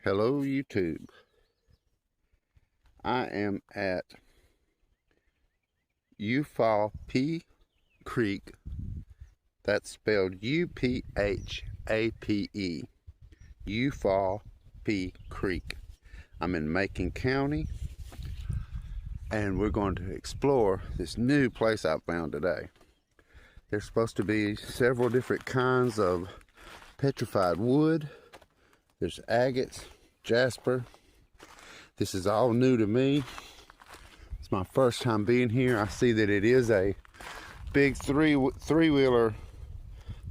Hello YouTube. I am at Uphapee Creek. That's spelled U-P-H-A-P-E. Uphapee Creek. I'm in Macon County, and we're going to explore this new place I found today. There's supposed to be several different kinds of petrified wood. There's agates, Jasper. This is all new to me. It's my first time being here. I see that it is a big three-wheeler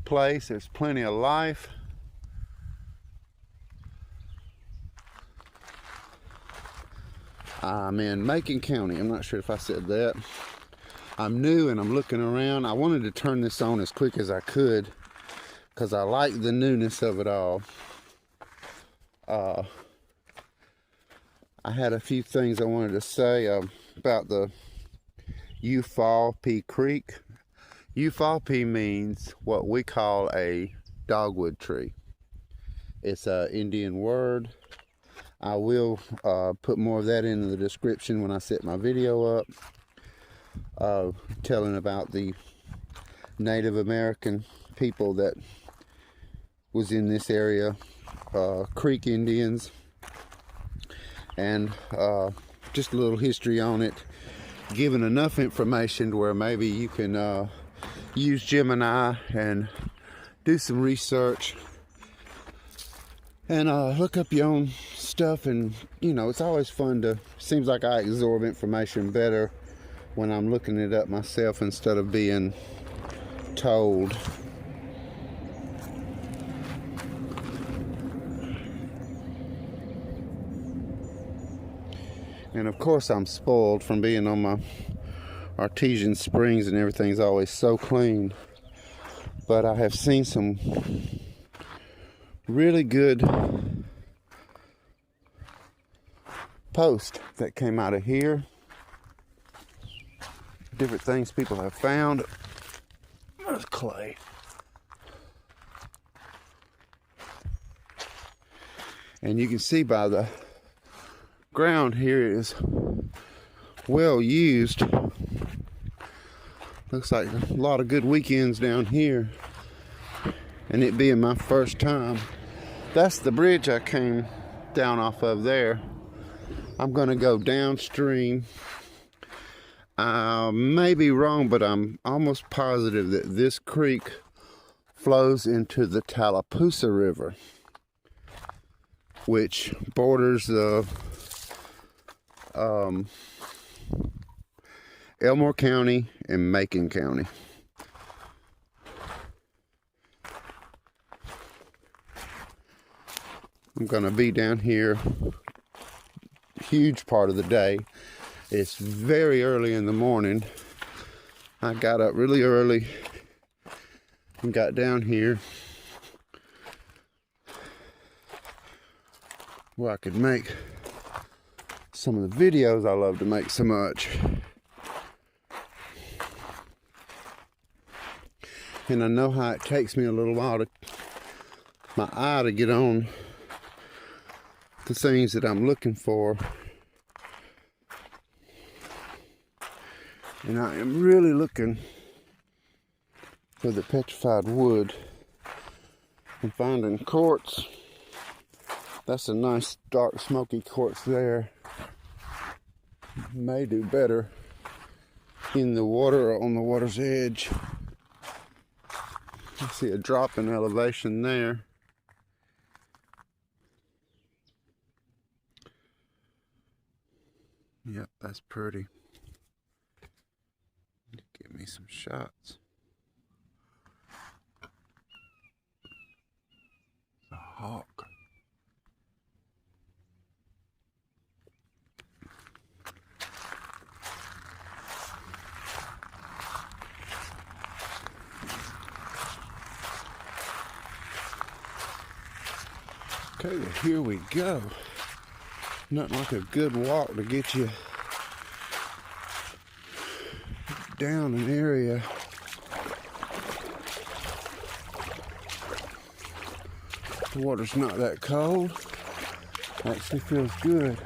place. There's plenty of life. I'm in Macon County. I'm not sure if I said that. I'm new and I'm looking around. I wanted to turn this on as quick as I could because I like the newness of it all. I had a few things I wanted to say about the Uphapee Creek. Uphapee means what we call a dogwood tree. It's an Indian word. I will put more of that in the description when I set my video up, telling about the Native American people that was in this area, Creek Indians, and just a little history on it, giving enough information to where maybe you can use Gemini and do some research and look up your own stuff. And you know, it's always fun to, seems like I absorb information better when I'm looking it up myself instead of being told. And of course I'm spoiled from being on my artesian springs and everything's always so clean. But I have seen some really good posts that came out of here. Different things people have found. There's clay. And you can see by the ground here is well used. Looks like a lot of good weekends down here, and it being my first time. That's the bridge I came down off of there. I'm gonna go downstream. I may be wrong, but I'm almost positive that this creek flows into the Tallapoosa River, which borders the Elmore County and Macon County. I'm gonna be down here a huge part of the day. It's very early in the morning. I got up really early and got down here where I could make some of the videos I love to make so much. And I know how it takes me a little while to my eye to get on the things that I'm looking for. And I am really looking for the petrified wood. I'm finding quartz. That's a nice dark smoky quartz there. May do better in the water or on the water's edge. I see a drop in elevation there. Yep, that's pretty. Give me some shots. A hawk. Okay, well, here we go. Nothing like a good walk to get you down an area The water's not that cold. Actually feels good.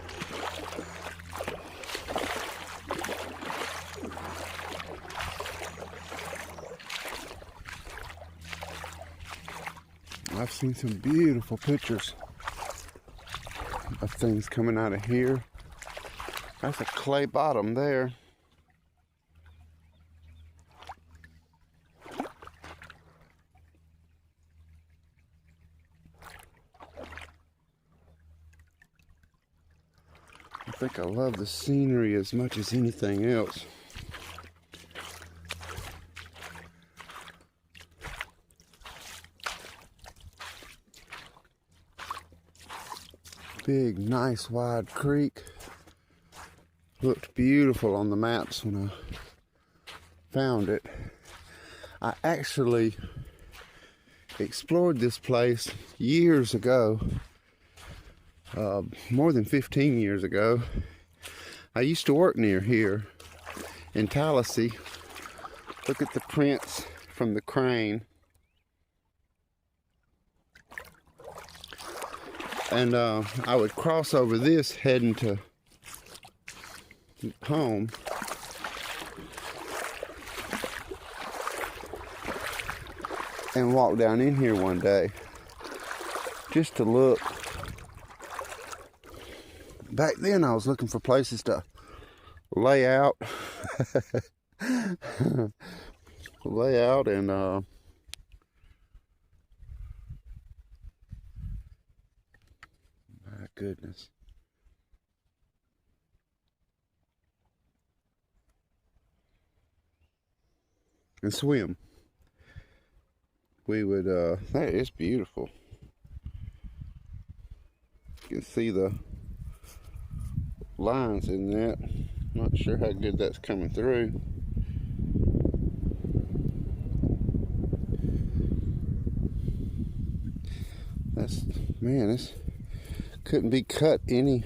I've seen some beautiful pictures of things coming out of here. That's a clay bottom there. I think I love the scenery as much as anything else. Big, nice, wide creek. Looked beautiful on the maps when I found it. I actually explored this place years ago, more than 15 years ago. I used to work near here in Tallahassee. Look at the prints from the crane. And I would cross over this heading to home. And walk down in here one day just to look. Back then I was looking for places to lay out. Lay out and my goodness. And swim. We would, that is beautiful. You can see the lines in that. Not sure how good that's coming through. That's, man, this couldn't be cut any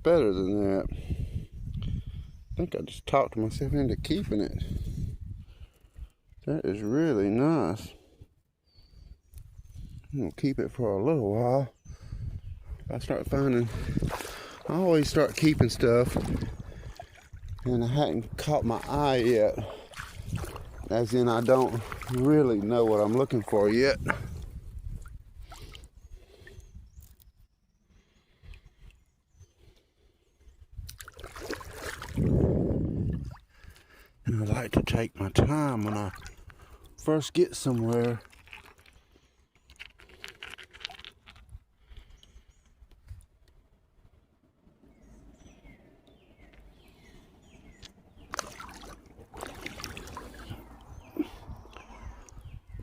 better than that. I think I just talked myself into keeping it. That is really nice. I'm gonna keep it for a little while. I start finding, I always start keeping stuff, and I hadn't caught my eye yet. As in, I don't really know what I'm looking for yet. And I like to take my time when I first get somewhere.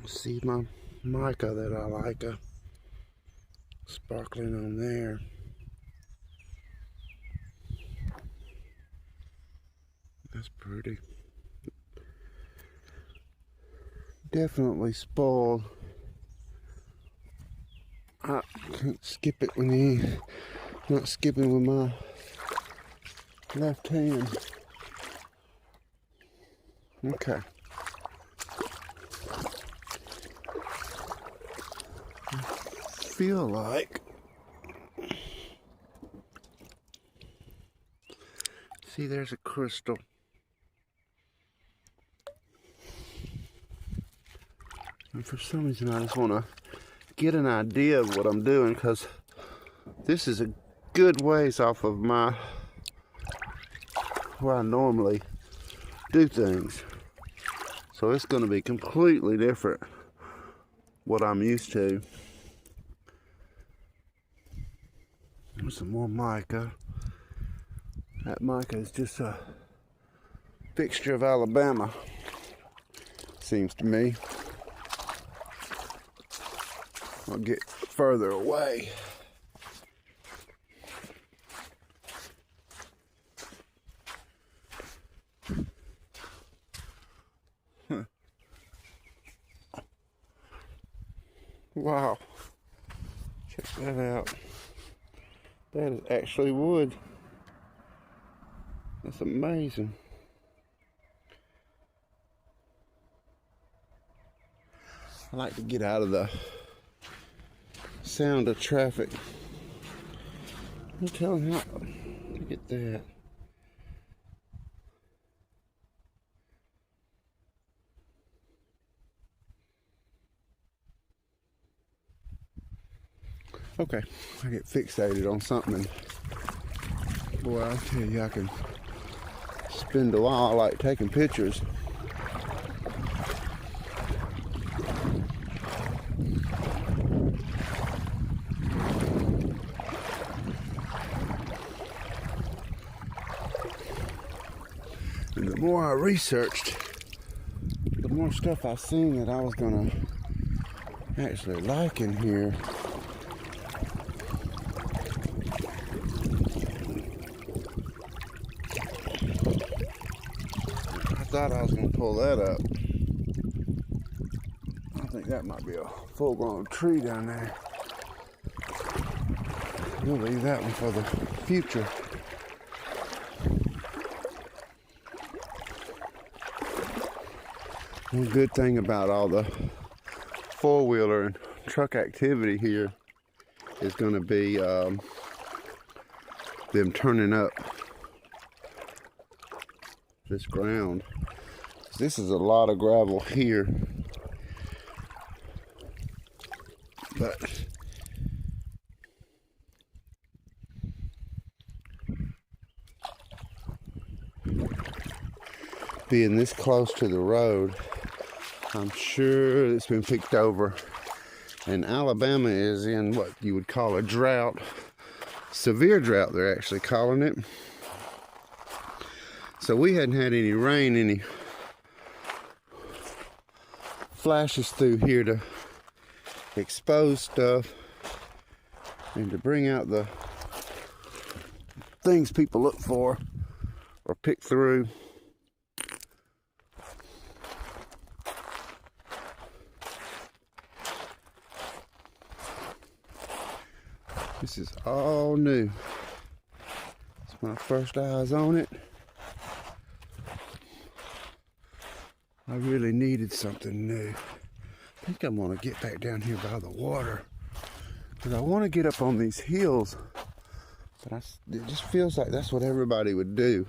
See my mica that I like, sparkling on there. That's pretty. Definitely spoiled. I can't skip it when you not skipping with my left hand. Okay. I feel like, see, there's a crystal. And for some reason I just want to get an idea of what I'm doing, because this is a good ways off of where I normally do things. So it's going to be completely different what I'm used to. There's some more mica. That mica is just a fixture of Alabama, seems to me. I'll get further away. Wow. Check that out. That is actually wood. That's amazing. I like to get out of the sound of traffic I'm telling you how to get that. Okay, I get fixated on something and boy, I tell you, I can spend a while. I like taking pictures. And the more I researched, the more stuff I seen that I was gonna actually like in here. I thought I was gonna pull that up. I think that might be a full-grown tree down there. We'll leave that one for the future. One good thing about all the four-wheeler and truck activity here is going to be them turning up this ground. This is a lot of gravel here, but being this close to the road, I'm sure it's been picked over. And Alabama is in what you would call a drought. Severe drought, they're actually calling it. So we hadn't had any rain, any flashes through here to expose stuff and to bring out the things people look for or pick through. This is all new. It's my first eyes on it. I really needed something new. I think I'm gonna get back down here by the water because I want to get up on these hills, but it just feels like that's what everybody would do,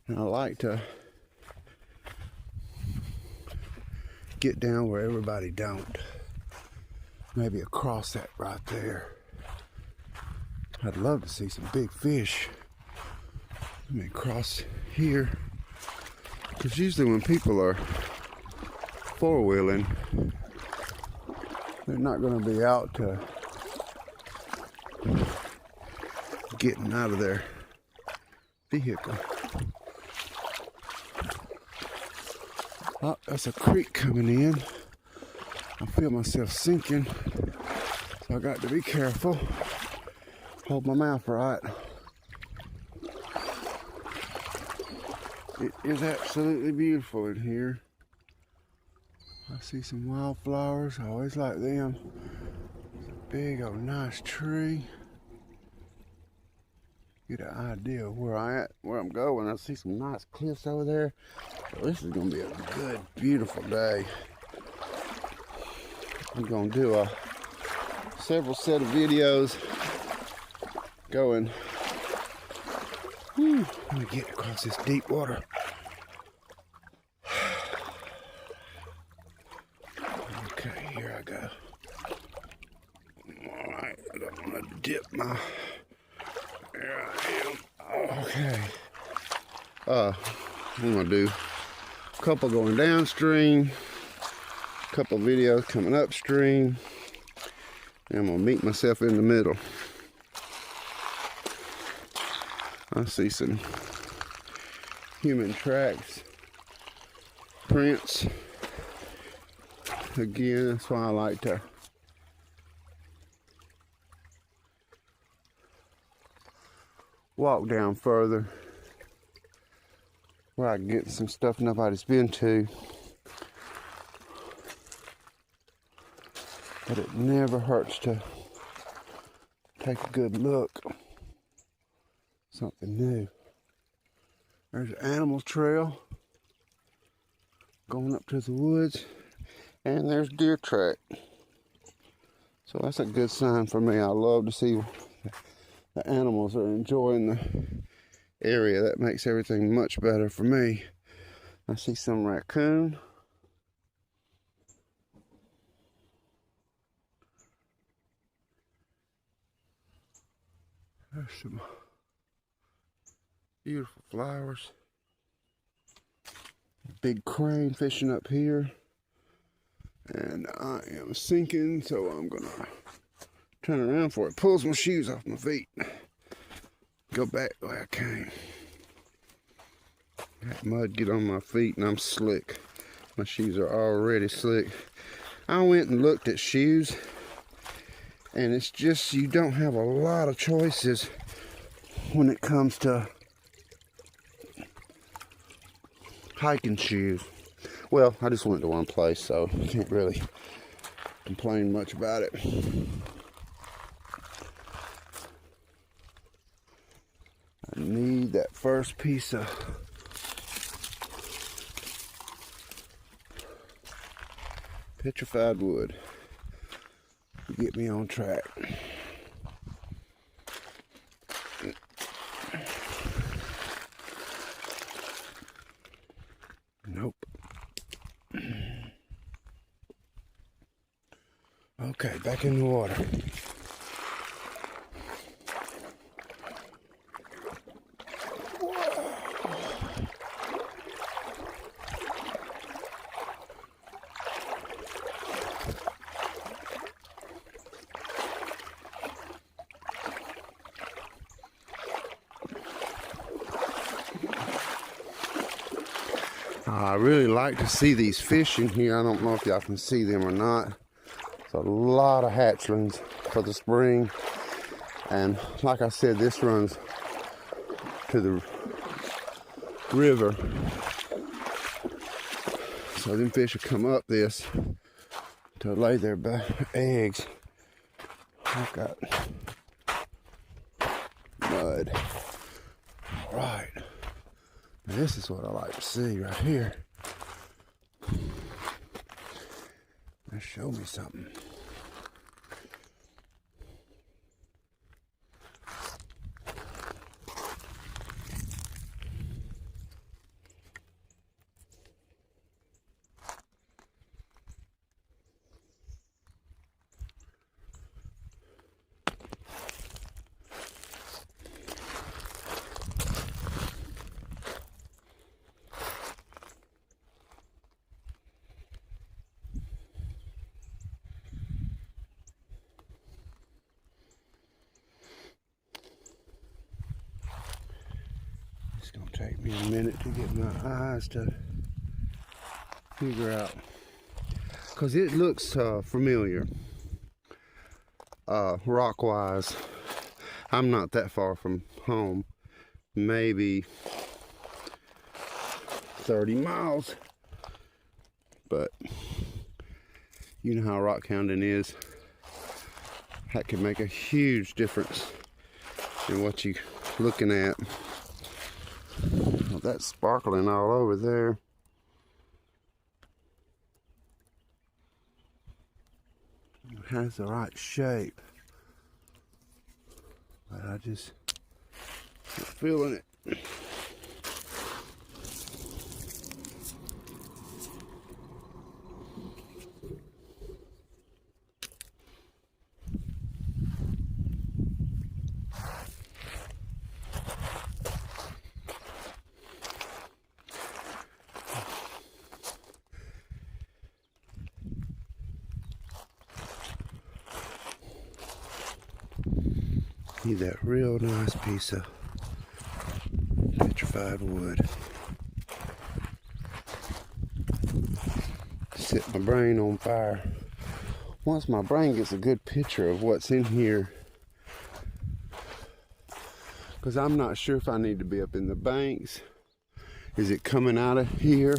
and I like to get down where everybody don't. Maybe across that right there. I'd love to see some big fish. I mean, cross here. Because usually when people are four-wheeling, they're not going to be out to getting out of their vehicle. Oh, that's a creek coming in. I feel myself sinking, so I got to be careful. Hold my mouth right. It is absolutely beautiful in here. I see some wildflowers. I always like them. It's a big old nice tree. Get an idea of where I'm going. I see some nice cliffs over there. So this is gonna be a good, beautiful day. I'm gonna do several set of videos going. Let me get across this deep water. Okay, here I go. Alright, I don't want to dip my. There I am. Okay. I'm gonna do a couple going downstream, a couple videos coming upstream, and I'm gonna meet myself in the middle. I see some human tracks, prints. Again, that's why I like to walk down further where I can get some stuff nobody's been to. But it never hurts to take a good look. Something new. There's an animal trail going up to the woods, and there's deer track. So that's a good sign for me. I love to see the animals are enjoying the area. That makes everything much better for me. I see some raccoon. There's some beautiful flowers. Big crane fishing up here. And I am sinking, so I'm gonna turn around before it pulls my shoes off my feet. Go back the way I came. That mud get on my feet and I'm slick. My shoes are already slick. I went and looked at shoes, and it's just, you don't have a lot of choices when it comes to hiking shoes. Well, I just went to one place, so I can't really complain much about it. I need that first piece of petrified wood to get me on track. Nope. Okay, back in the water. I really like to see these fish in here. I don't know if y'all can see them or not. There's a lot of hatchlings for the spring. And like I said, this runs to the river. So them fish will come up this to lay their eggs. I've got mud. All right. This is what I like to see right here. Now show me something. It's gonna take me a minute to get my eyes to figure out, because it looks familiar, rock wise. I'm not that far from home, maybe 30 miles, but you know how rockhounding is. That can make a huge difference in what you're looking at. Well, that's sparkling all over there. It has the right shape, but I just not feeling it. Need that real nice piece of petrified wood. Set my brain on fire. Once my brain gets a good picture of what's in here, because I'm not sure if I need to be up in the banks. Is it coming out of here?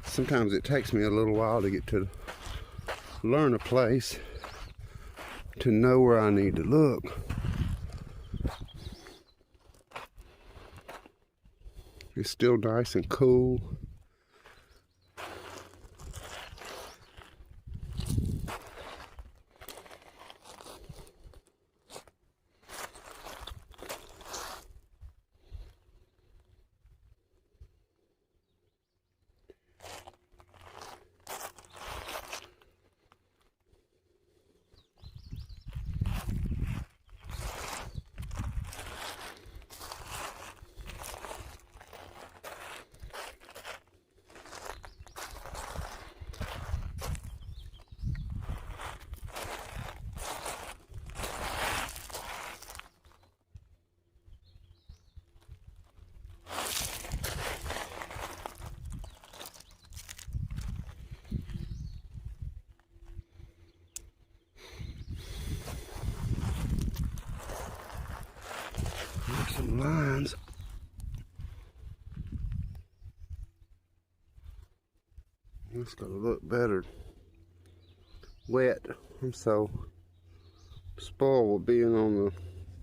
Sometimes it takes me a little while to get to learn a place, to know where I need to look. It's still nice and cool. some lines. It's gonna look better wet. I'm so spoiled with being on the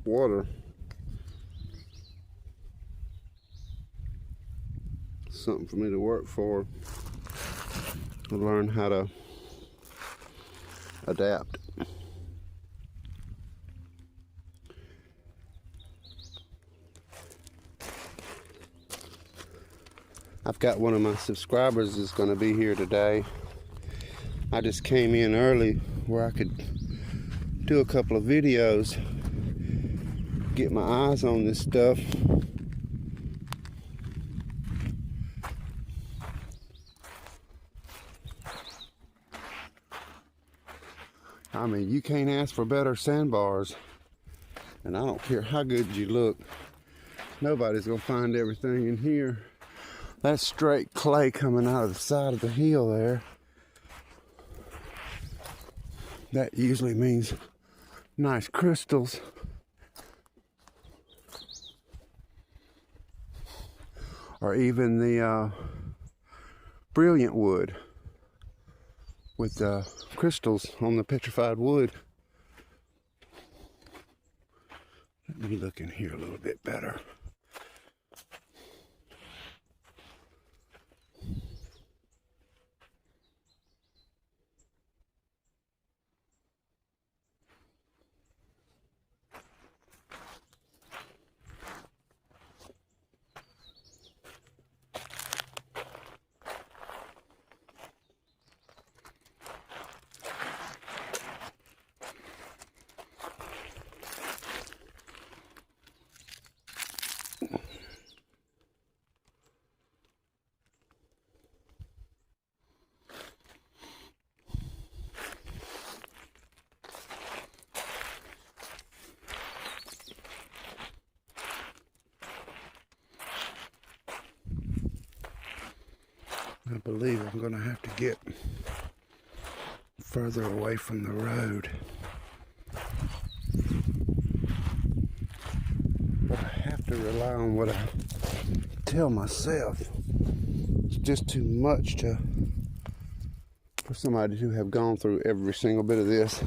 water. Something for me to work for. To learn how to adapt. I've got one of my subscribers is going to be here today. I just came in early where I could do a couple of videos, get my eyes on this stuff. I mean, you can't ask for better sandbars, and I don't care how good you look, nobody's gonna find everything in here. That's straight clay coming out of the side of the hill there. That usually means nice crystals. Or even the brilliant wood with the crystals on the petrified wood. Let me look in here a little bit better. I believe I'm going to have to get further away from the road. But I have to rely on what I tell myself. It's just too much for somebody to have gone through every single bit of this.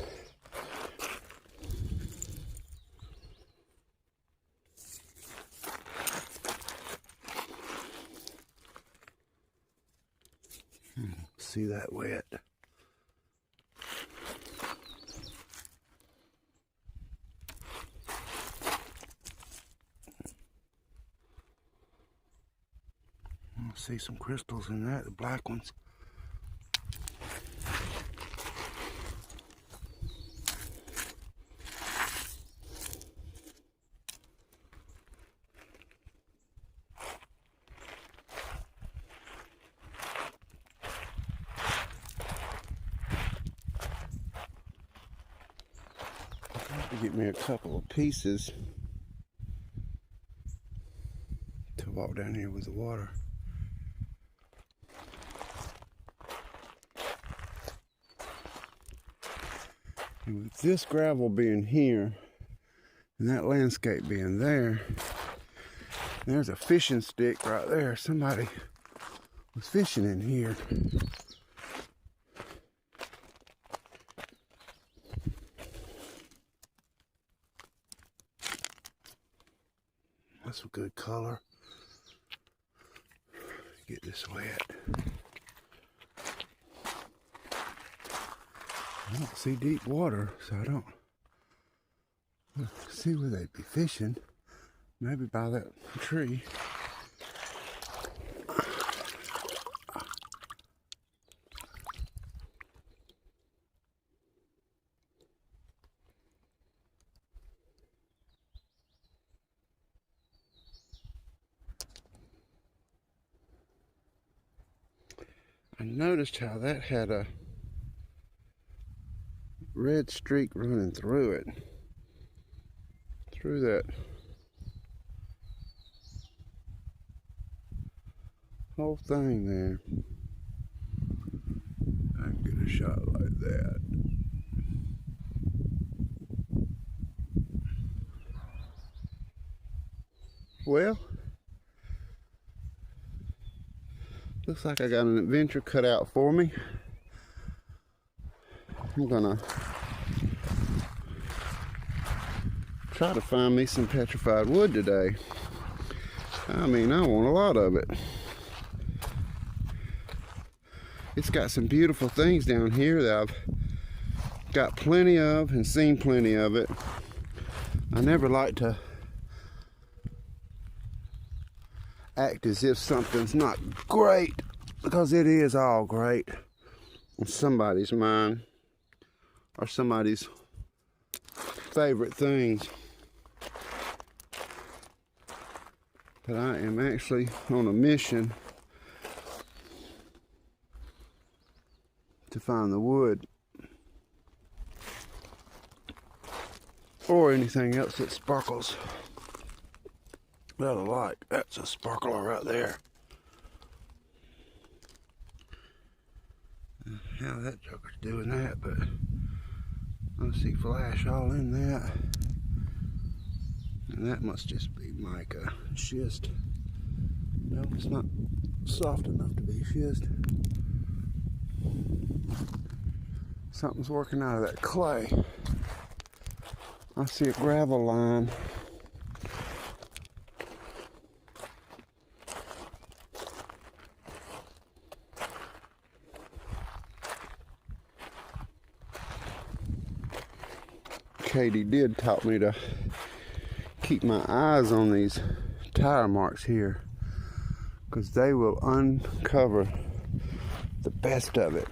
See that wet? I see some crystals in that, the black ones. Get me a couple of pieces to walk down here with the water. And with this gravel being here and that landscape being there, there's a fishing stick right there. Somebody was fishing in here. That's some good color. Get this wet. I don't see deep water, so I don't see where they'd be fishing. Maybe by that tree. I noticed how that had a red streak running through it. Through that whole thing there. I can get a shot like that. Well, looks like I got an adventure cut out for me. I'm gonna try to find me some petrified wood today. I mean, I want a lot of it. It's got some beautiful things down here that I've got plenty of and seen plenty of it. I never like to act as if something's not great, because it is all great in somebody's mind or somebody's favorite things. But I am actually on a mission to find the wood or anything else that sparkles that I like. That's a sparkler right there. How that joker's doing that, but I see flash all in that. And that must just be mica schist. No, it's not soft enough to be schist. Something's working out of that clay. I see a gravel line. Katie did taught me to keep my eyes on these tire marks here, because they will uncover the best of it.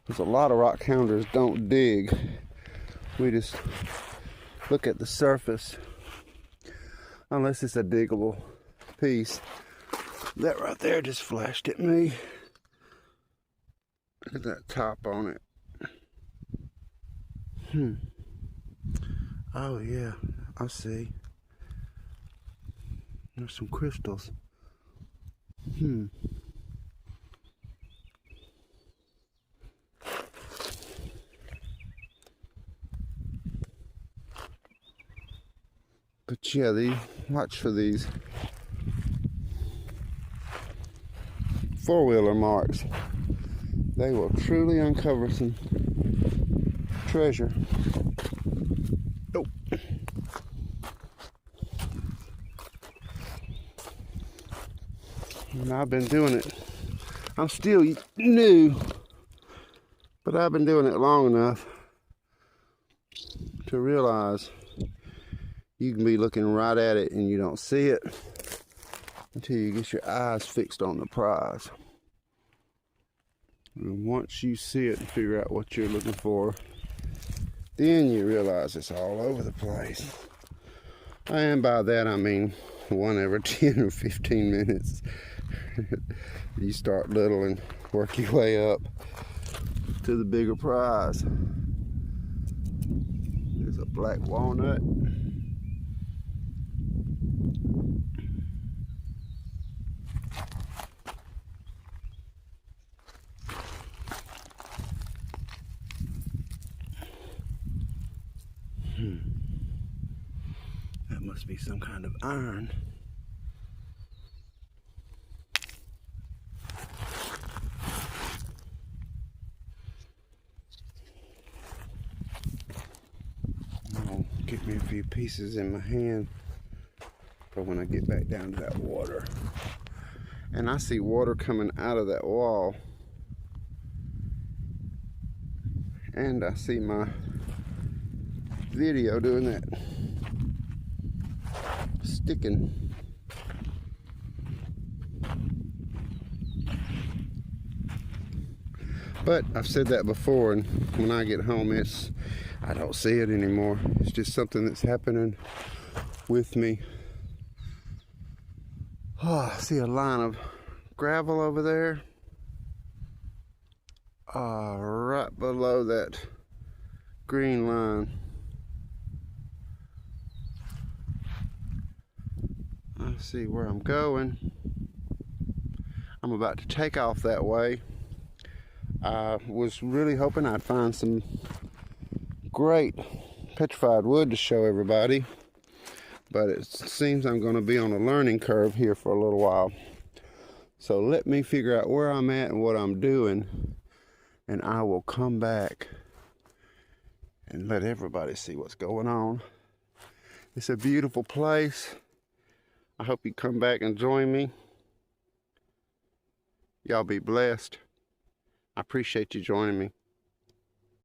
Because a lot of rockhounders don't dig. We just look at the surface, unless it's a diggable piece. That right there just flashed at me. Look at that top on it. Oh yeah, I see. There's some crystals. But yeah, watch for these four-wheeler marks. They will truly uncover some treasure. Oh. And I've been doing it. I'm still new, but I've been doing it long enough to realize you can be looking right at it and you don't see it until you get your eyes fixed on the prize. And once you see it and figure out what you're looking for, then you realize it's all over the place. And by that I mean one every 10 or 15 minutes. You start little and work your way up to the bigger prize. There's a black walnut. That must be some kind of iron. I'll get me a few pieces in my hand for when I get back down to that water. And I see water coming out of that wall. And I see my video doing that sticking. But I've said that before, and when I get home I don't see it anymore. It's just something that's happening with me. Oh, I see a line of gravel over there. Right below that green line. I see where I'm going. I'm about to take off that way. I was really hoping I'd find some great petrified wood to show everybody, but it seems I'm going to be on a learning curve here for a little while. So let me figure out where I'm at and what I'm doing, and I will come back and let everybody see what's going on. It's a beautiful place. I hope you come back and join me. Y'all be blessed. I appreciate you joining me.